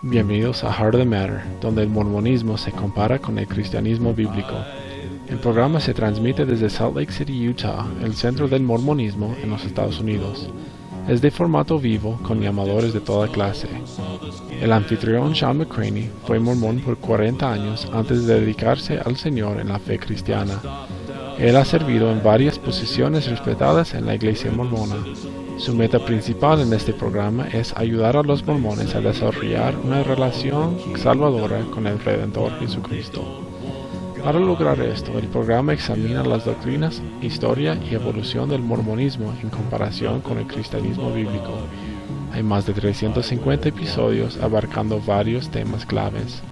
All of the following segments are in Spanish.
Bienvenidos a Heart of the Matter, donde el mormonismo se compara con el cristianismo bíblico. El programa se transmite desde Salt Lake City, Utah, el centro del mormonismo en los Estados Unidos. Es de formato vivo con llamadores de toda clase. El anfitrión Sean McCraney fue mormón por 40 años antes de dedicarse al Señor en la fe cristiana. Él ha servido en varias posiciones respetadas en la iglesia mormona. Su meta principal en este programa es ayudar a los mormones a desarrollar una relación salvadora con el Redentor Jesucristo. Para lograr esto, el programa examina las doctrinas, historia y evolución del mormonismo en comparación con el cristianismo bíblico. Hay más de 350 episodios abarcando varios temas claves.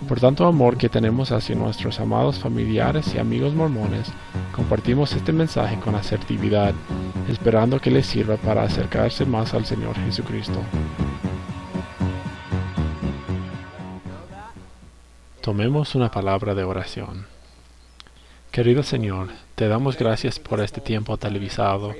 Por tanto amor que tenemos hacia nuestros amados familiares y amigos mormones, compartimos este mensaje con asertividad, esperando que les sirva para acercarse más al Señor Jesucristo. Tomemos una palabra de oración. Querido Señor, te damos gracias por este tiempo televisado.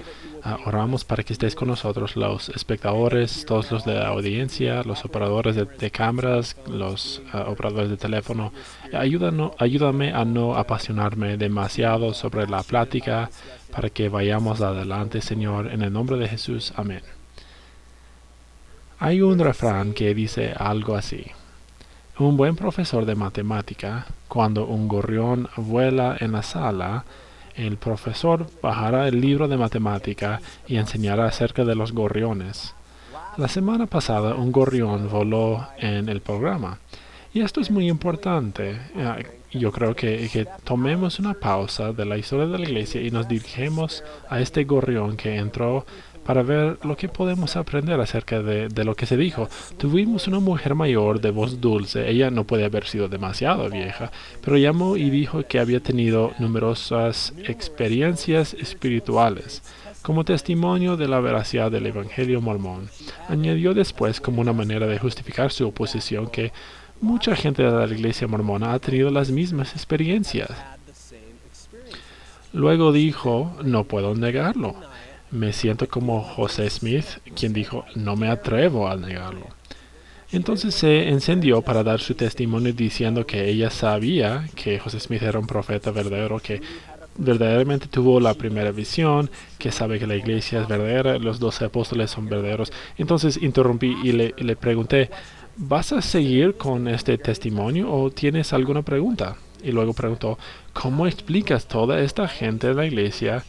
Oramos para que estés con nosotros, los espectadores, todos los de la audiencia, los operadores de cámaras, los operadores de teléfono. Ayúdame a no apasionarme demasiado sobre la plática para que vayamos adelante, Señor, en el nombre de Jesús. Amén. Hay un refrán que dice algo así. Un buen profesor de matemática, cuando un gorrión vuela en la sala, el profesor bajará el libro de matemática y enseñará acerca de los gorriones. La semana pasada un gorrión voló en el programa. Y esto es muy importante. Yo creo que tomemos una pausa de la historia de la iglesia y nos dirigimos a este gorrión que entró para ver lo que podemos aprender acerca de lo que se dijo. Tuvimos una mujer mayor de voz dulce. Ella no puede haber sido demasiado vieja, pero llamó y dijo que había tenido numerosas experiencias espirituales como testimonio de la veracidad del Evangelio mormón. Añadió después, como una manera de justificar su oposición, que mucha gente de la iglesia mormona ha tenido las mismas experiencias. Luego dijo, no puedo negarlo. Me siento como José Smith, quien dijo, no me atrevo a negarlo. Entonces se encendió para dar su testimonio diciendo que ella sabía que José Smith era un profeta verdadero, que verdaderamente tuvo la primera visión, que sabe que la iglesia es verdadera, los 12 apóstoles son verdaderos. Entonces interrumpí y le pregunté, ¿vas a seguir con este testimonio o tienes alguna pregunta? Y luego preguntó, ¿cómo explicas toda esta gente de la iglesia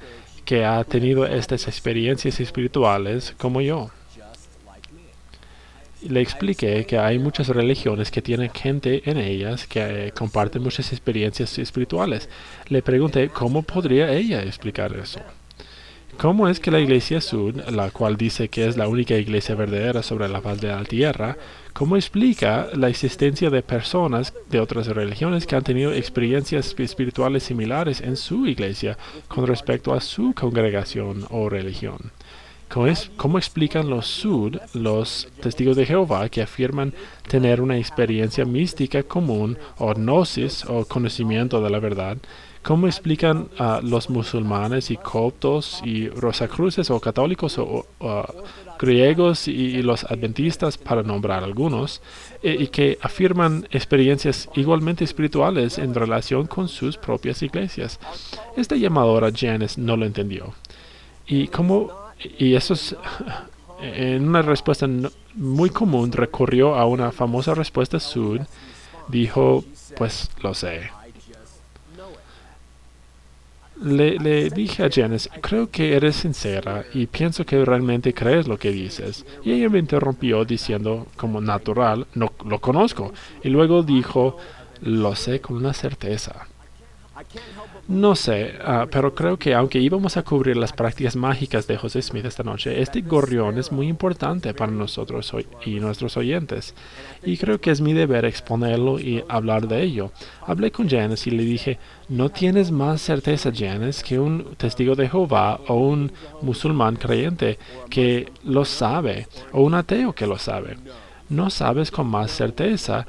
que ha tenido estas experiencias espirituales como yo? Le expliqué que hay muchas religiones que tienen gente en ellas que comparten muchas experiencias espirituales. Le pregunté cómo podría ella explicar eso. ¿Cómo es que la Iglesia Sud, la cual dice que es la única iglesia verdadera sobre la faz de la tierra, cómo explica la existencia de personas de otras religiones que han tenido experiencias espirituales similares en su iglesia con respecto a su congregación o religión? ¿Cómo explican los Sud, los testigos de Jehová, que afirman tener una experiencia mística común o gnosis o conocimiento de la verdad? ¿Cómo explican los musulmanes y coptos y rosacruces o católicos o griegos y los adventistas, para nombrar algunos, y que afirman experiencias igualmente espirituales en relación con sus propias iglesias? Esta llamadora Janice no lo entendió. Y eso es, en una respuesta muy común, recurrió a una famosa respuesta Sud. Dijo, pues lo sé. Le dije a Janice, creo que eres sincera y pienso que realmente crees lo que dices. Y ella me interrumpió diciendo, como natural, no lo conozco. Y luego dijo, lo sé con una certeza. No sé, pero creo que aunque íbamos a cubrir las prácticas mágicas de José Smith esta noche, este gorrión es muy importante para nosotros y nuestros oyentes. Y creo que es mi deber exponerlo y hablar de ello. Hablé con Janice y le dije, ¿no tienes más certeza, Janice, que un testigo de Jehová o un musulmán creyente que lo sabe, o un ateo que lo sabe? ¿No sabes con más certeza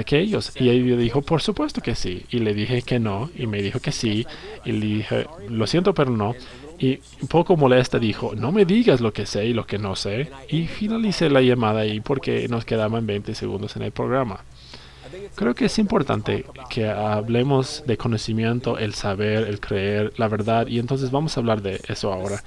que ellos? Y ella dijo, por supuesto que sí. Y le dije que no, y me dijo que sí, y le dije, lo siento, pero no. Y un poco molesta dijo, no me digas lo que sé y lo que no sé. Y finalicé la llamada ahí porque nos quedaban 20 segundos en el programa. Creo que es importante que hablemos de conocimiento, el saber, el creer, la verdad, y entonces vamos a hablar de eso ahora.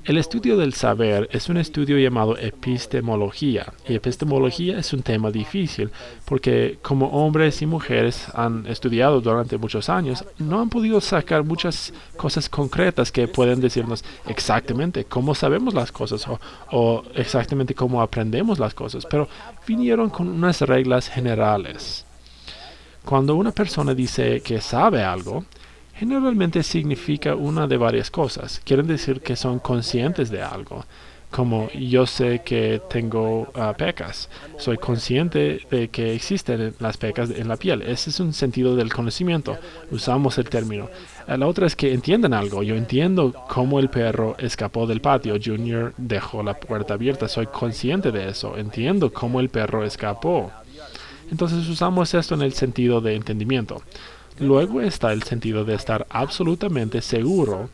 El estudio del saber es un estudio llamado epistemología, y epistemología es un tema difícil porque como hombres y mujeres han estudiado durante muchos años, no han podido sacar muchas cosas concretas que pueden decirnos exactamente cómo sabemos las cosas o exactamente cómo aprendemos las cosas, pero vinieron con unas reglas generales. Cuando una persona dice que sabe algo, generalmente significa una de varias cosas. Quieren decir que son conscientes de algo, como yo sé que tengo pecas. Soy consciente de que existen las pecas en la piel. Ese es un sentido del conocimiento. Usamos el término. La otra es que entienden algo. Yo entiendo cómo el perro escapó del patio. Junior dejó la puerta abierta. Soy consciente de eso. Entiendo cómo el perro escapó. Entonces usamos esto en el sentido de entendimiento. Luego está el sentido de estar absolutamente seguro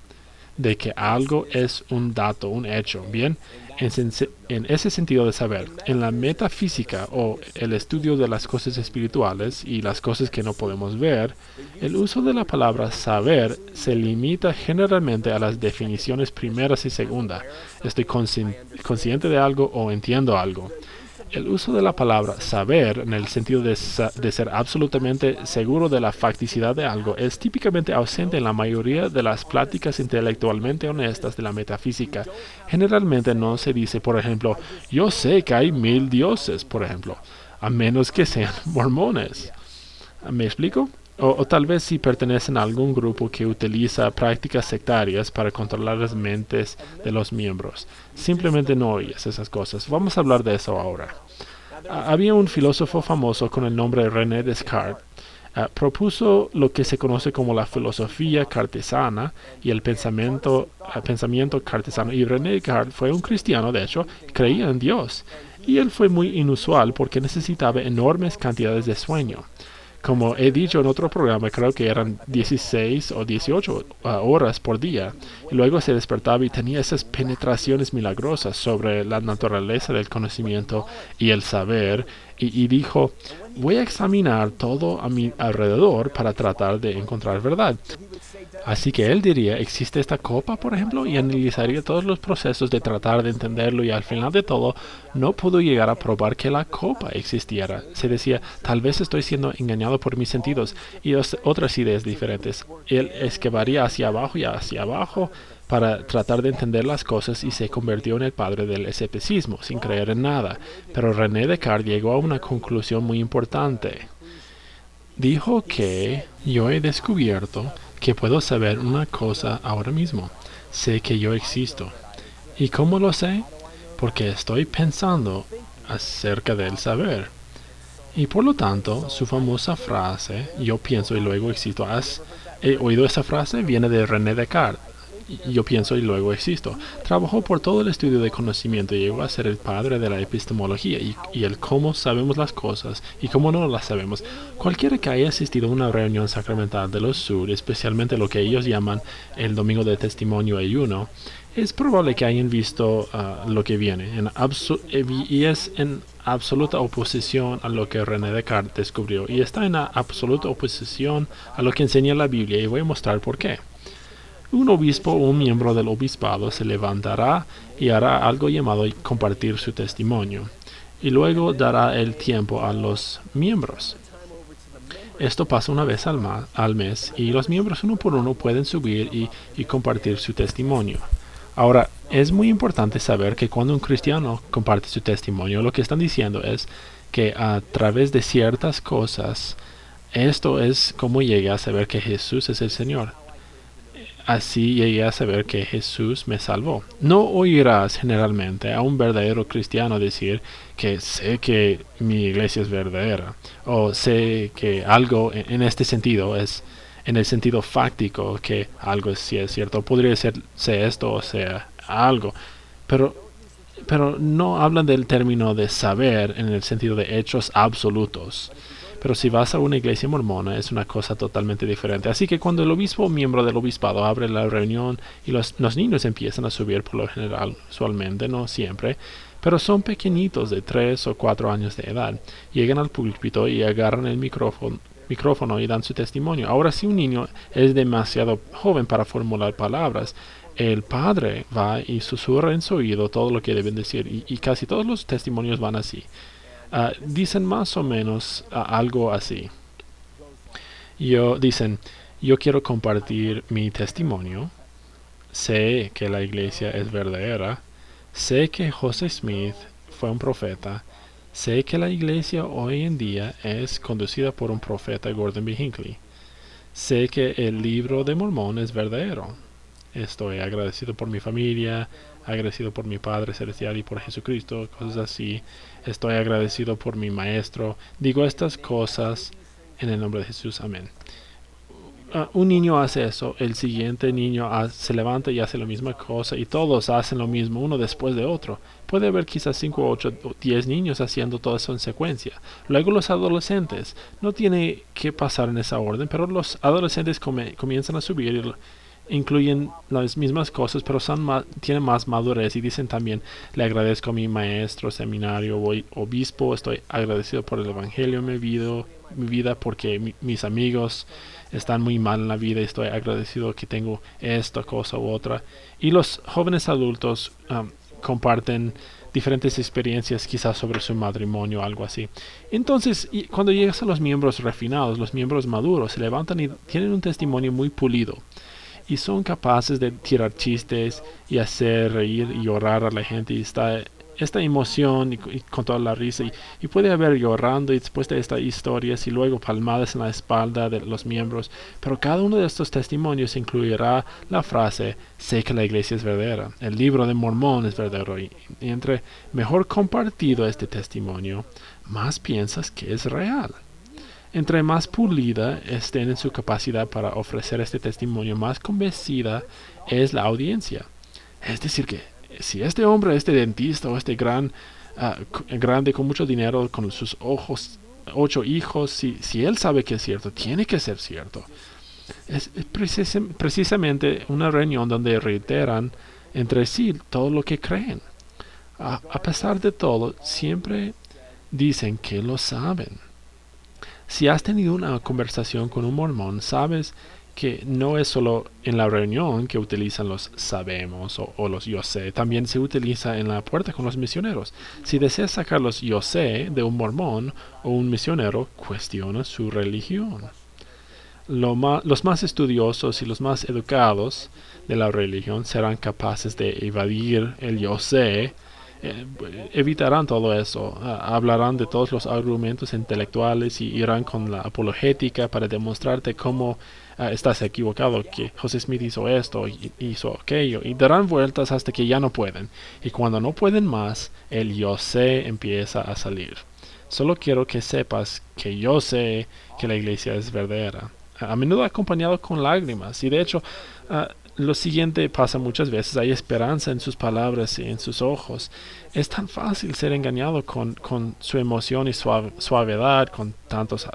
de que algo es un dato, un hecho. Bien, en ese sentido de saber, en la metafísica o el estudio de las cosas espirituales y las cosas que no podemos ver, el uso de la palabra saber se limita generalmente a las definiciones primeras y segunda. Estoy consciente de algo o entiendo algo. El uso de la palabra saber en el sentido de ser absolutamente seguro de la facticidad de algo es típicamente ausente en la mayoría de las pláticas intelectualmente honestas de la metafísica. Generalmente no se dice, por ejemplo, yo sé que hay 1000 dioses, por ejemplo, a menos que sean mormones. ¿Me explico? O tal vez si pertenecen a algún grupo que utiliza prácticas sectarias para controlar las mentes de los miembros. Simplemente no oyes esas cosas. Vamos a hablar de eso ahora. Había un filósofo famoso con el nombre de René Descartes. Propuso lo que se conoce como la filosofía cartesiana y el pensamiento cartesiano. Y René Descartes fue un cristiano, de hecho, creía en Dios. Y él fue muy inusual porque necesitaba enormes cantidades de sueño. Como he dicho en otro programa, creo que eran 16 o 18 horas por día. Y luego se despertaba y tenía esas penetraciones milagrosas sobre la naturaleza del conocimiento y el saber. Y dijo, voy a examinar todo a mi alrededor para tratar de encontrar verdad. Así que él diría, ¿existe esta copa, por ejemplo? Y analizaría todos los procesos de tratar de entenderlo y al final de todo no pudo llegar a probar que la copa existiera. Se decía, tal vez estoy siendo engañado por mis sentidos y otras ideas diferentes. Él escavaría hacia abajo y hacia abajo para tratar de entender las cosas y se convirtió en el padre del escepticismo, sin creer en nada. Pero René Descartes llegó a una conclusión muy importante. Dijo que yo he descubierto que puedo saber una cosa ahora mismo. Sé que yo existo. ¿Y cómo lo sé? Porque estoy pensando acerca del saber. Y por lo tanto, su famosa frase, yo pienso y luego existo, ¿has oído esa frase? Viene de René Descartes. Yo pienso y luego existo. Trabajó por todo el estudio de conocimiento y llegó a ser el padre de la epistemología y el cómo sabemos las cosas y cómo no las sabemos. Cualquiera que haya asistido a una reunión sacramental de los Sur, especialmente lo que ellos llaman el Domingo de Testimonio Ayuno, es probable que hayan visto lo que viene y es en absoluta oposición a lo que René Descartes descubrió y está en absoluta oposición a lo que enseña la Biblia y voy a mostrar por qué. Un obispo o un miembro del obispado se levantará y hará algo llamado compartir su testimonio, y luego dará el tiempo a los miembros. Esto pasa una vez al mes y los miembros uno por uno pueden subir y compartir su testimonio. Ahora, es muy importante saber que cuando un cristiano comparte su testimonio, lo que están diciendo es que a través de ciertas cosas, esto es como llegué a saber que Jesús es el Señor. Así llegué a saber que Jesús me salvó. No oirás generalmente a un verdadero cristiano decir que sé que mi iglesia es verdadera, o sé que algo en este sentido es, en el sentido fáctico, que algo sí es cierto. Podría ser esto o sea algo, pero no hablan del término de saber en el sentido de hechos absolutos. Pero si vas a una iglesia mormona es una cosa totalmente diferente. Así que cuando el obispo o miembro del obispado abre la reunión y los niños empiezan a subir por lo general, usualmente, no siempre, pero son pequeñitos de 3 o 4 años de edad, llegan al púlpito y agarran el micrófono y dan su testimonio. Ahora, si un niño es demasiado joven para formular palabras, el padre va y susurra en su oído todo lo que deben decir, y casi todos los testimonios van así. Dicen más o menos algo así. Dicen, yo quiero compartir mi testimonio, sé que la iglesia es verdadera, sé que José Smith fue un profeta, sé que la iglesia hoy en día es conducida por un profeta, Gordon B. Hinckley, sé que el libro de Mormón es verdadero. Estoy agradecido por mi familia, agradecido por mi Padre Celestial y por Jesucristo, cosas así. Estoy agradecido por mi maestro. Digo estas cosas en el nombre de Jesús. Amén. Un niño hace eso, el siguiente niño se levanta y hace la misma cosa, y todos hacen lo mismo, uno después de otro. Puede haber quizás 5, 8 o 10 niños haciendo todo eso en secuencia. Luego los adolescentes, no tiene que pasar en esa orden, pero los adolescentes comienzan a subir y incluyen las mismas cosas, pero tienen más madurez y dicen también, le agradezco a mi maestro, seminario, obispo, estoy agradecido por el evangelio en mi vida porque mis amigos están muy mal en la vida y estoy agradecido que tengo esta cosa u otra. Y los jóvenes adultos comparten diferentes experiencias quizás sobre su matrimonio o algo así. Entonces, cuando llegas a los miembros refinados, los miembros maduros, se levantan y tienen un testimonio muy pulido. Y son capaces de tirar chistes y hacer reír y llorar a la gente. Y esta emoción y con toda la risa. Y puede haber llorando y después de estas historias y luego palmadas en la espalda de los miembros. Pero cada uno de estos testimonios incluirá la frase, sé que la iglesia es verdadera. El libro de Mormón es verdadero. Y entre mejor compartido este testimonio, más piensas que es real. Entre más pulida estén en su capacidad para ofrecer este testimonio, más convencida es la audiencia. Es decir, que si este hombre, este dentista o este grande con mucho dinero, con sus 8 hijos, si él sabe que es cierto, tiene que ser cierto. Es precisamente una reunión donde reiteran entre sí todo lo que creen. A pesar de todo, siempre dicen que lo saben. Si has tenido una conversación con un mormón, sabes que no es solo en la reunión que utilizan los sabemos o los yo sé, también se utiliza en la puerta con los misioneros. Si deseas sacar los yo sé de un mormón o un misionero, cuestiona su religión. Los más estudiosos y los más educados de la religión serán capaces de evadir el yo sé, evitarán todo eso, hablarán de todos los argumentos intelectuales y irán con la apologética para demostrarte cómo estás equivocado, que José Smith hizo esto y hizo aquello, y darán vueltas hasta que ya no pueden, y cuando no pueden más, el yo sé empieza a salir. Solo quiero que sepas que yo sé que la iglesia es verdadera, a menudo acompañado con lágrimas, y de hecho lo siguiente pasa muchas veces, hay esperanza en sus palabras y en sus ojos. Es tan fácil ser engañado con su emoción y suavidad, con tantos.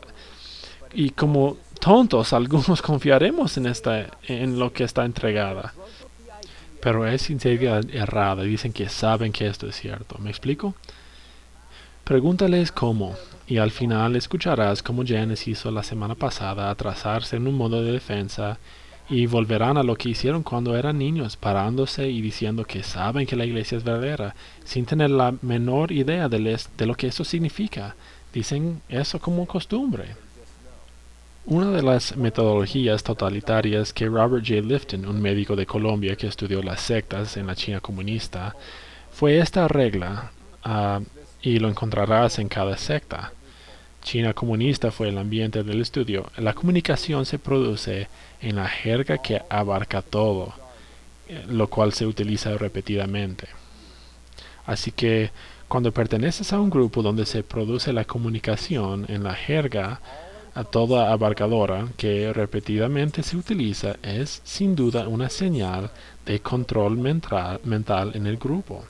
Y como tontos, algunos confiaremos en lo que está entregada. Pero es sinceridad errada, dicen que saben que esto es cierto. ¿Me explico? Pregúntales cómo, y al final escucharás como Janice hizo la semana pasada, atrasarse en un modo de defensa, y volverán a lo que hicieron cuando eran niños, parándose y diciendo que saben que la iglesia es verdadera, sin tener la menor idea de lo que eso significa. Dicen eso como costumbre. Una de las metodologías totalitarias que Robert J. Lifton, un médico de Colombia que estudió las sectas en la China comunista, fue esta regla, y lo encontrarás en cada secta. China comunista fue el ambiente del estudio. La comunicación se produce en la jerga que abarca todo, lo cual se utiliza repetidamente. Así que cuando perteneces a un grupo donde se produce la comunicación en la jerga a toda abarcadora que repetidamente se utiliza, es sin duda una señal de control mental en el grupo.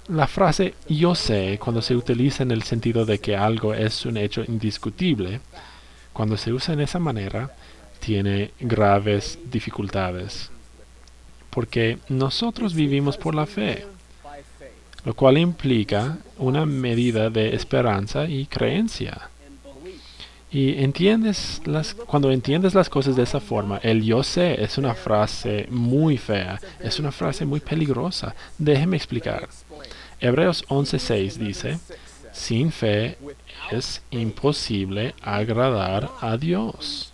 La frase yo sé, cuando se utiliza en el sentido de que algo es un hecho indiscutible, cuando se usa en esa manera, tiene graves dificultades. Porque nosotros vivimos por la fe, lo cual implica una medida de esperanza y creencia. Y cuando entiendes las cosas de esa forma, el yo sé es una frase muy fea, es una frase muy peligrosa. Déjeme explicar. Hebreos 11:6 dice, sin fe es imposible agradar a Dios.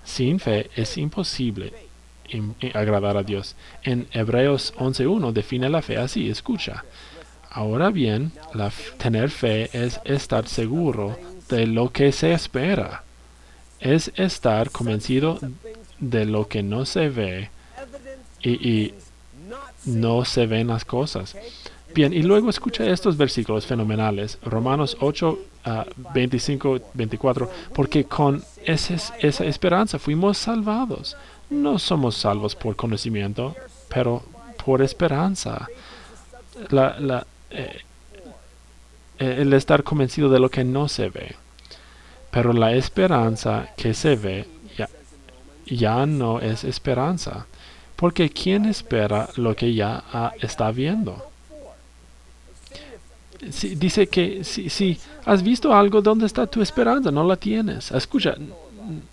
Sin fe es imposible agradar a Dios. En Hebreos 11:1 define la fe así, escucha. Ahora bien, tener fe es estar seguro de lo que se espera. Es estar convencido de lo que no se ve y no se ven las cosas. Bien, y luego escucha estos versículos fenomenales. Romanos 8, 25, 24. Porque con esa esperanza fuimos salvados. No somos salvos por conocimiento, pero por esperanza. El estar convencido de lo que no se ve. Pero la esperanza que se ve ya no es esperanza. Porque ¿quién espera lo que ya está viendo? Dice que si has visto algo, ¿dónde está tu esperanza? No la tienes. Escucha,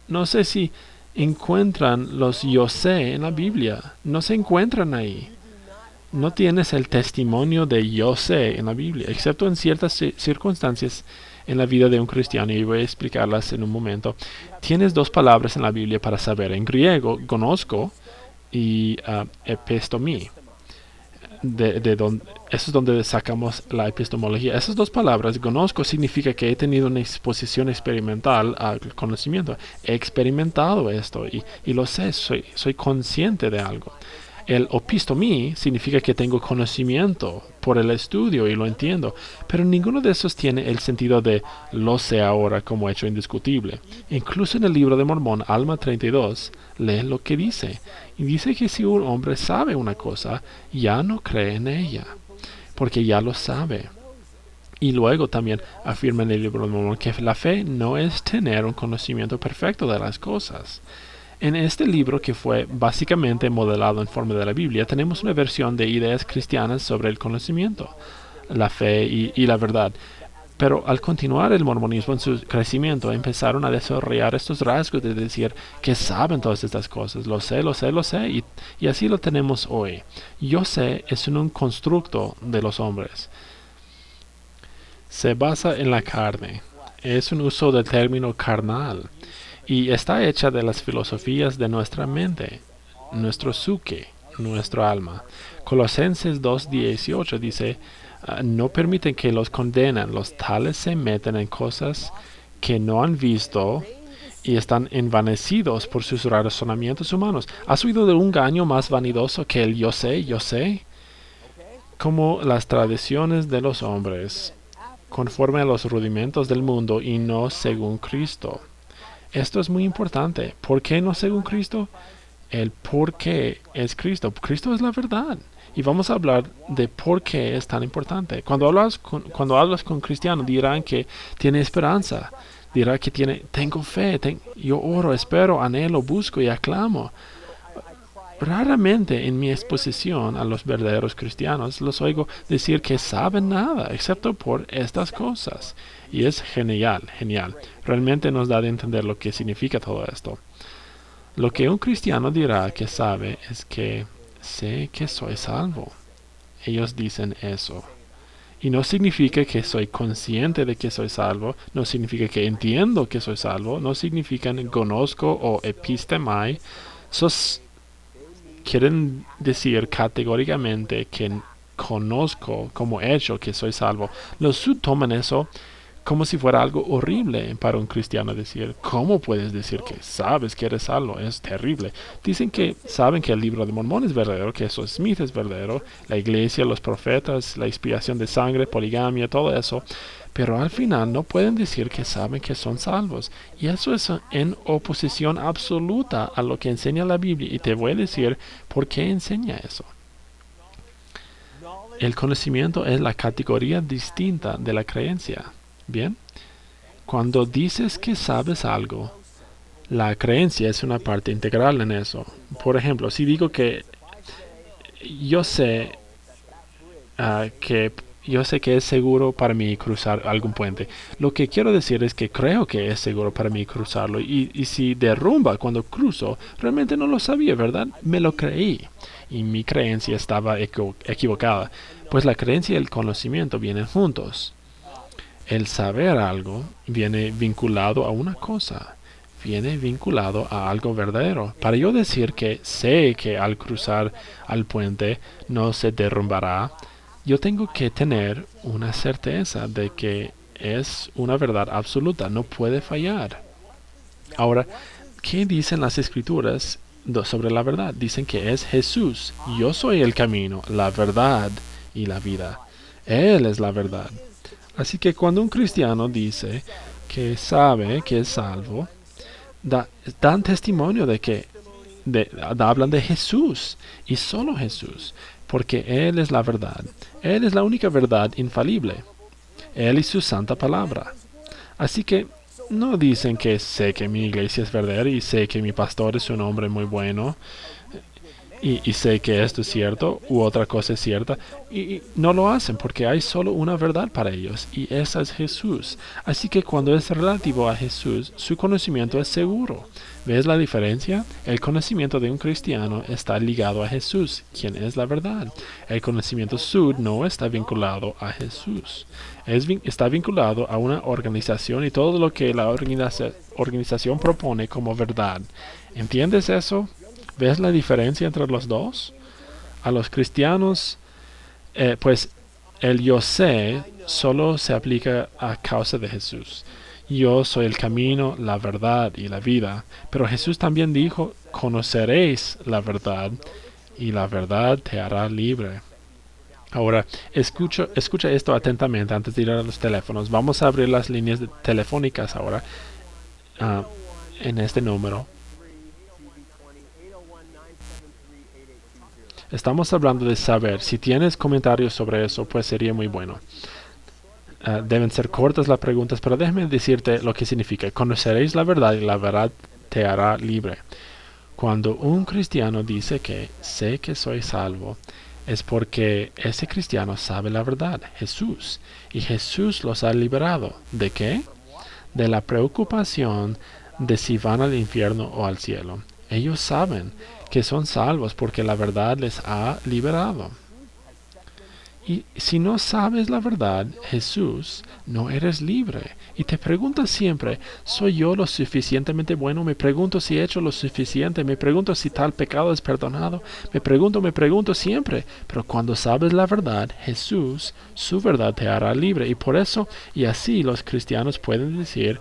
no sé si encuentran los yo sé en la Biblia. No se encuentran ahí. No tienes el testimonio de yo sé en la Biblia, excepto en ciertas circunstancias en la vida de un cristiano, y voy a explicarlas en un momento. Tienes dos palabras en la Biblia para saber. En griego, conozco y epistomí. Eso es donde sacamos la epistemología. Esas dos palabras, conozco, significa que he tenido una exposición experimental al conocimiento. He experimentado esto y lo sé, soy consciente de algo. El opistomí significa que tengo conocimiento por el estudio y lo entiendo, pero ninguno de esos tiene el sentido de lo sé ahora como hecho indiscutible. Incluso en el libro de Mormón, Alma 32, lee lo que dice. Y dice que si un hombre sabe una cosa, ya no cree en ella, porque ya lo sabe. Y luego también afirma en el libro de Mormón que la fe no es tener un conocimiento perfecto de las cosas. En este libro, que fue básicamente modelado en forma de la Biblia, tenemos una versión de ideas cristianas sobre el conocimiento, la fe y la verdad. Pero al continuar el mormonismo en su crecimiento, empezaron a desarrollar estos rasgos de decir que saben todas estas cosas. Lo sé, lo sé, lo sé. Y así lo tenemos hoy. Yo sé es un constructo de los hombres. Se basa en la carne. Es un uso del término carnal. Y está hecha de las filosofías de nuestra mente, nuestro psique, nuestro alma. Colosenses 2:18 dice, no permiten que los condenen, los tales se meten en cosas que no han visto y están envanecidos por sus razonamientos humanos. ¿Has oído de un engaño más vanidoso que el yo sé, yo sé? Como las tradiciones de los hombres, conforme a los rudimentos del mundo y no según Cristo. Esto es muy importante. ¿Por qué no según Cristo? El por qué es Cristo. Cristo es la verdad. Y vamos a hablar de por qué es tan importante. Cuando hablas con cristianos, dirán que tiene esperanza. Dirá que tengo fe, yo oro, espero, anhelo, busco y aclamo. Raramente en mi exposición a los verdaderos cristianos los oigo decir que saben nada, excepto por estas cosas. Y es genial, genial. Realmente nos da de entender lo que significa todo esto. Lo que un cristiano dirá que sabe es que sé que soy salvo. Ellos dicen eso. Y no significa que soy consciente de que soy salvo, no significa que entiendo que soy salvo, no significa que conozco o epistemai. Quieren decir categóricamente que conozco como hecho que soy salvo. Los toman eso como si fuera algo horrible para un cristiano decir, ¿cómo puedes decir que sabes que eres salvo? Es terrible. Dicen que saben que el libro de Mormón es verdadero, que eso Smith es verdadero, la iglesia, los profetas, la expiación de sangre, poligamia, todo eso. Pero al final no pueden decir que saben que son salvos. Y eso es en oposición absoluta a lo que enseña la Biblia. Y te voy a decir por qué enseña eso. el conocimiento es la categoría distinta de la creencia. Bien, cuando dices que sabes algo, la creencia es una parte integral en eso. Por ejemplo, si digo que yo sé que yo sé que es seguro para mí cruzar algún puente. Lo que quiero decir es que creo que es seguro para mí cruzarlo. Y si derrumba cuando cruzo, realmente no lo sabía, ¿verdad? Me lo creí. Y mi creencia estaba equivocada. Pues la creencia y el conocimiento vienen juntos. El saber algo viene vinculado a una cosa. Viene vinculado a algo verdadero. Para yo decir que sé que al cruzar al puente no se derrumbará, yo tengo que tener una certeza de que es una verdad absoluta, no puede fallar. Ahora, ¿qué dicen las escrituras sobre la verdad? Dicen que es Jesús. Yo soy el camino, la verdad y la vida. Él es la verdad. Así que cuando un cristiano dice que sabe que es salvo, dan testimonio de que hablan de Jesús y solo Jesús, porque Él es la verdad. Él es la única verdad infalible. Él y su santa palabra. Así que no dicen que sé que mi iglesia es verdadera y sé que mi pastor es un hombre muy bueno y sé que esto es cierto u otra cosa es cierta, y no lo hacen porque hay solo una verdad para ellos y esa es Jesús. Así que cuando es relativo a Jesús, su conocimiento es seguro. ¿Ves la diferencia? El conocimiento de un cristiano está ligado a Jesús, quien es la verdad. El conocimiento sud no está vinculado a Jesús. Está vinculado a una organización y todo lo que la organización propone como verdad. ¿Entiendes eso? ¿Ves la diferencia entre los dos? A los cristianos, pues el yo sé solo se aplica a causa de Jesús. Yo soy el camino, la verdad y la vida. Pero Jesús también dijo, conoceréis la verdad y la verdad te hará libre. Ahora, escucha esto atentamente antes de ir a los teléfonos. Vamos a abrir las líneas telefónicas ahora en este número. Estamos hablando de saber. Si tienes comentarios sobre eso, pues sería muy bueno. Deben ser cortas las preguntas, pero déjame decirte lo que significa. Conoceréis la verdad y la verdad te hará libre. Cuando un cristiano dice que sé que soy salvo, es porque ese cristiano sabe la verdad, Jesús. Y Jesús los ha liberado. ¿De qué? De la preocupación de si van al infierno o al cielo. Ellos saben que son salvos porque la verdad les ha liberado. Y si no sabes la verdad, Jesús, no eres libre. Y te preguntas siempre, ¿soy yo lo suficientemente bueno? Me pregunto si he hecho lo suficiente. Me pregunto si tal pecado es perdonado. Me pregunto siempre. Pero cuando sabes la verdad, Jesús, su verdad te hará libre. Y por eso, y así los cristianos pueden decir,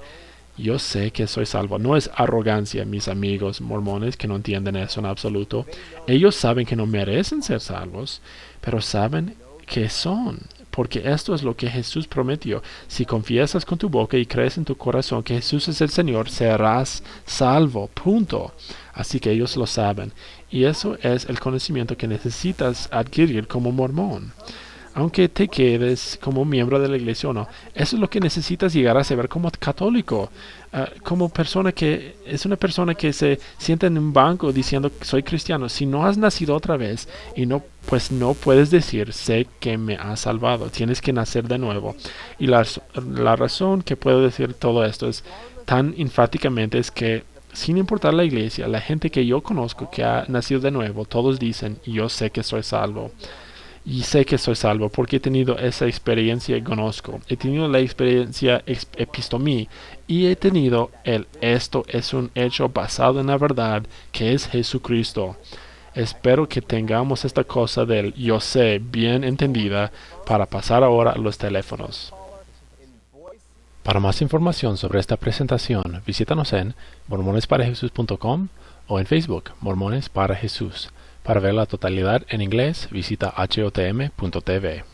yo sé que soy salvo. No es arrogancia, mis amigos mormones que no entienden eso en absoluto. Ellos saben que no merecen ser salvos, pero saben que son, porque esto es lo que Jesús prometió. Si confiesas con tu boca y crees en tu corazón que Jesús es el Señor, serás salvo. Punto. Así que ellos lo saben. Y eso es el conocimiento que necesitas adquirir como mormón. Aunque te quedes como miembro de la iglesia o no, eso es lo que necesitas llegar a saber como católico, como persona que es una persona que se sienta en un banco diciendo que soy cristiano. Si no has nacido otra vez y pues no puedes decir sé que me ha salvado, tienes que nacer de nuevo. Y la razón que puedo decir todo esto es tan enfáticamente es que sin importar la iglesia, la gente que yo conozco que ha nacido de nuevo, todos dicen yo sé que soy salvo. Y sé que soy salvo porque he tenido esa experiencia y conozco. He tenido la experiencia epistomí y he tenido esto es un hecho basado en la verdad que es Jesucristo. Espero que tengamos esta cosa del yo sé bien entendida para pasar ahora a los teléfonos. Para más información sobre esta presentación, visítanos en mormonesparajesus.com o en Facebook, Mormones para Jesús. Para ver la totalidad en inglés, visita hotm.tv.